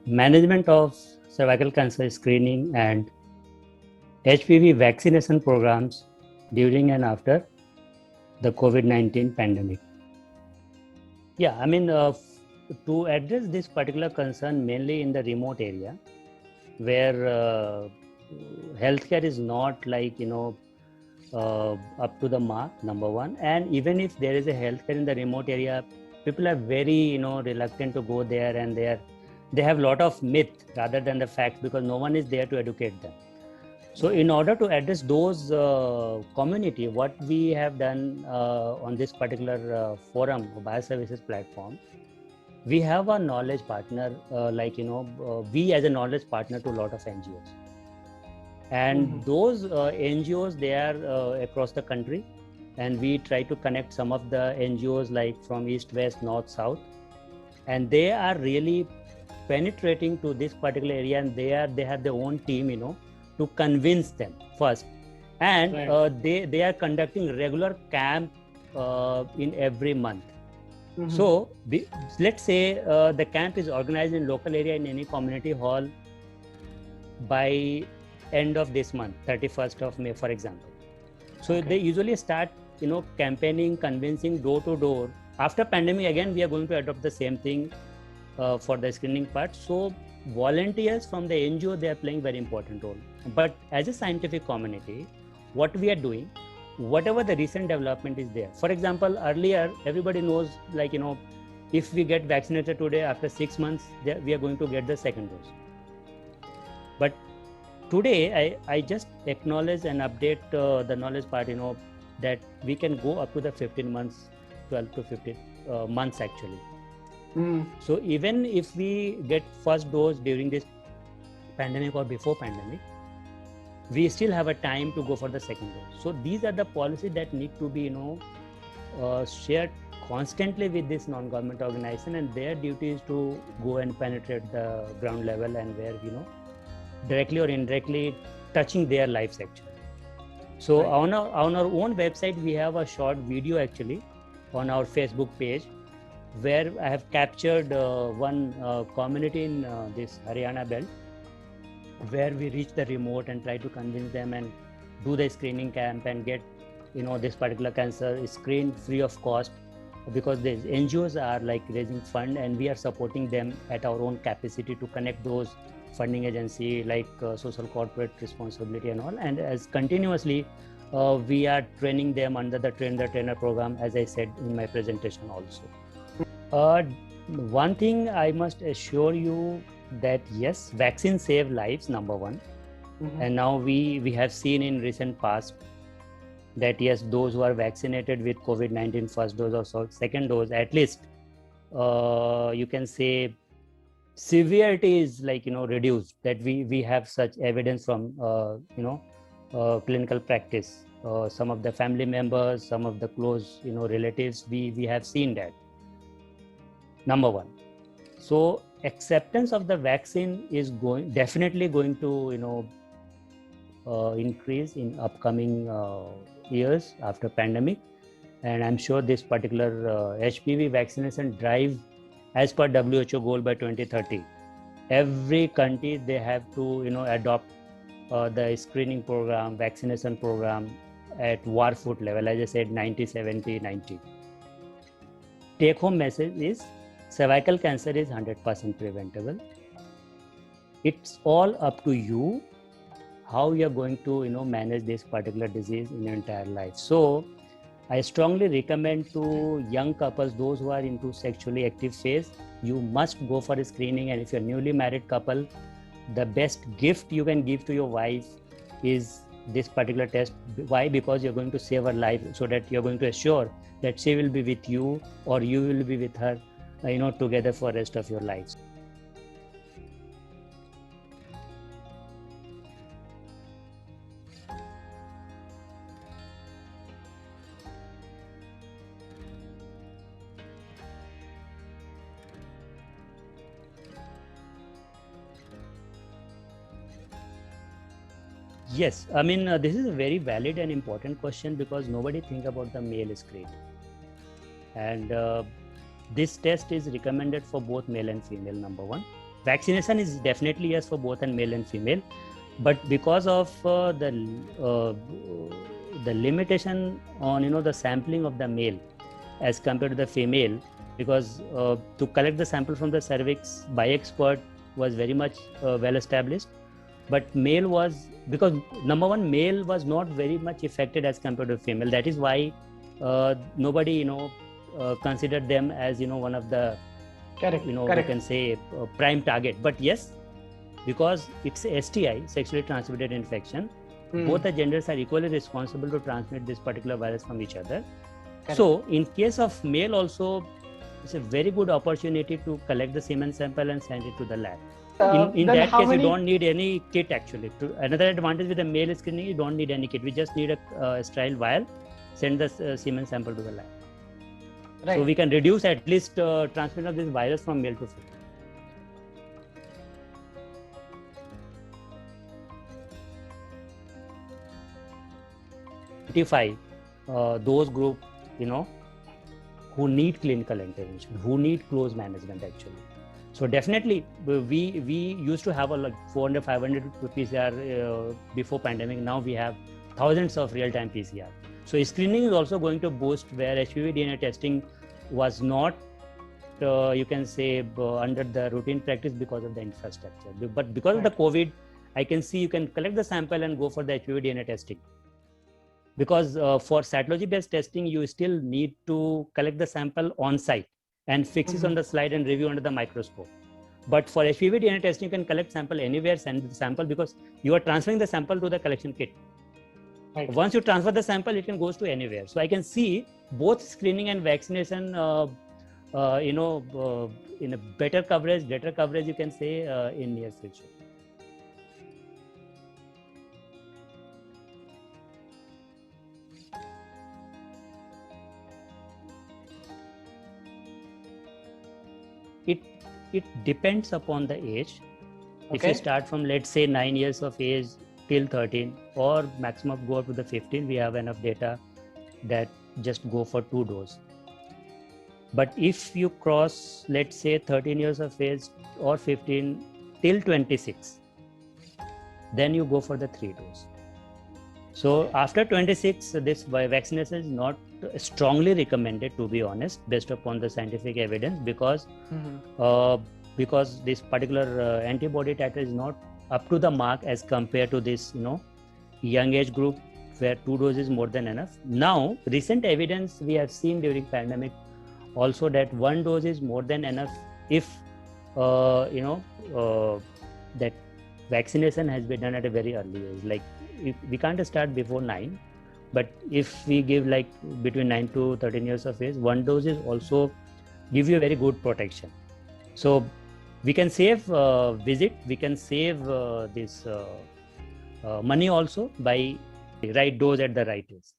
management of cervical cancer screening and HPV vaccination programs during and after the COVID-19 pandemic. Yeah, to address this particular concern, mainly in the remote area, where healthcare is not up to the mark, number one. And even if there is a healthcare in the remote area, people are very reluctant to go there, and they have a lot of myth rather than the facts, because no one is there to educate them. So in order to address those community, what we have done on this particular forum, bioservices platform, we have a knowledge partner, we as a knowledge partner to a lot of NGOs. And those NGOs, they are across the country, and we try to connect some of the NGOs like from east, west, north, south, and they are really penetrating to this particular area, and they have their own team, to convince them first. And right. They are conducting regular camp in every month. So let's say the camp is organized in local area in any community hall by end of this month, 31st of May, for example. So they usually start campaigning, convincing door to door. After pandemic, again we are going to adopt the same thing for the screening part. So volunteers from the NGO, they are playing very important role. But as a scientific community, what we are doing, whatever the recent development is there. For example, earlier everybody knows, if we get vaccinated today, after 6 months we are going to get the second dose. But today I just acknowledge and update the knowledge part, that we can go up to the 15 months, 12 to 15 months actually. So even if we get first dose during this pandemic or before pandemic, we still have a time to go for the second dose. So these are the policies that need to be shared constantly with this non-government organization, and their duty is to go and penetrate the ground level, and where directly or indirectly touching their lives actually. So right. on our own website, we have a short video actually on our Facebook page, where I have captured one community in this Haryana belt, where we reach the remote and try to convince them and do the screening camp and get this particular cancer screened free of cost, because the NGOs are raising fund, and we are supporting them at our own capacity to connect those funding agency like social corporate responsibility and all. And as continuously we are training them under the train the trainer program, as I said in my presentation also. One thing I must assure you, that yes, vaccines save lives, number one. And now we have seen in recent past that yes, those who are vaccinated with COVID-19 first dose or second dose, at least you can say severity is reduced. That we have such evidence from clinical practice. Some of the family members, some of the close relatives, we have seen that. Number one. So acceptance of the vaccine is definitely going to increase in upcoming years after pandemic. And I'm sure this particular HPV vaccination drive, as per WHO goal by 2030, every country, they have to adopt the screening program, vaccination program at war foot level, as I said, 90, 70, 90. Take home message is cervical cancer is 100% preventable. It's all up to you how you're going to manage this particular disease in your entire life. So I strongly recommend to young couples, those who are into sexually active phase, you must go for a screening. And if you're a newly married couple, the best gift you can give to your wife is this particular test. Why? Because you're going to save her life, so that you're going to assure that she will be with you, or you will be with her, together for the rest of your lives. Yes, this is a very valid and important question, because nobody think about the male screen. And this test is recommended for both male and female, number one. vaccination is definitely yes for both and male and female, but because of the limitation on the sampling of the male as compared to the female, because to collect the sample from the cervix by expert was very much well established, but male was, because number one, male was not very much affected as compared to female. That is why nobody considered them as one of the correct. we can say prime target. But yes, because it's STI, sexually transmitted infection, both the genders are equally responsible to transmit this particular virus from each other. Correct. So in case of male also, it's a very good opportunity to collect the semen sample and send it to the lab. In that case, you don't need any kit actually. Another advantage with the male screening, you don't need any kit. We just need a sterile vial, send the semen sample to the lab. Right. So we can reduce at least transmission of this virus from male to female. Identify those group, who need clinical intervention, who need close management actually. So definitely, we used to have like 400, 500 PCR before pandemic. Now we have thousands of real-time PCR. So screening is also going to boost, where HPV DNA testing was not, you can say, under the routine practice because of the infrastructure. But because of the COVID, I can see you can collect the sample and go for the HPV DNA testing. Because for cytology-based testing, you still need to collect the sample on site and fix it on the slide and review under the microscope. But for HPV DNA testing, you can collect sample anywhere, send the sample, because you are transferring the sample to the collection kit. Right. Once you transfer the sample, it can go to anywhere. So I can see both screening and vaccination, in a better coverage, greater coverage, you can say, in near future. It depends upon the age. Okay. If you start from, let's say, 9 years of age till 13, or maximum go up to the 15, we have enough data that just go for 2 doses. But if you cross, let's say, 13 years of age or 15 till 26, then you go for the 3 doses. So after 26, this vaccination is not strongly recommended, to be honest, based upon the scientific evidence, because this particular antibody titer is not up to the mark as compared to this young age group, where 2 doses is more than enough. Now recent evidence we have seen during pandemic also that 1 dose is more than enough if that vaccination has been done at a very early age. Like, if we can't start before 9, but if we give like between 9 to 13 years of age, 1 dose is also give you a very good protection. So we can save visit, we can save this money also by the right dose at the right age.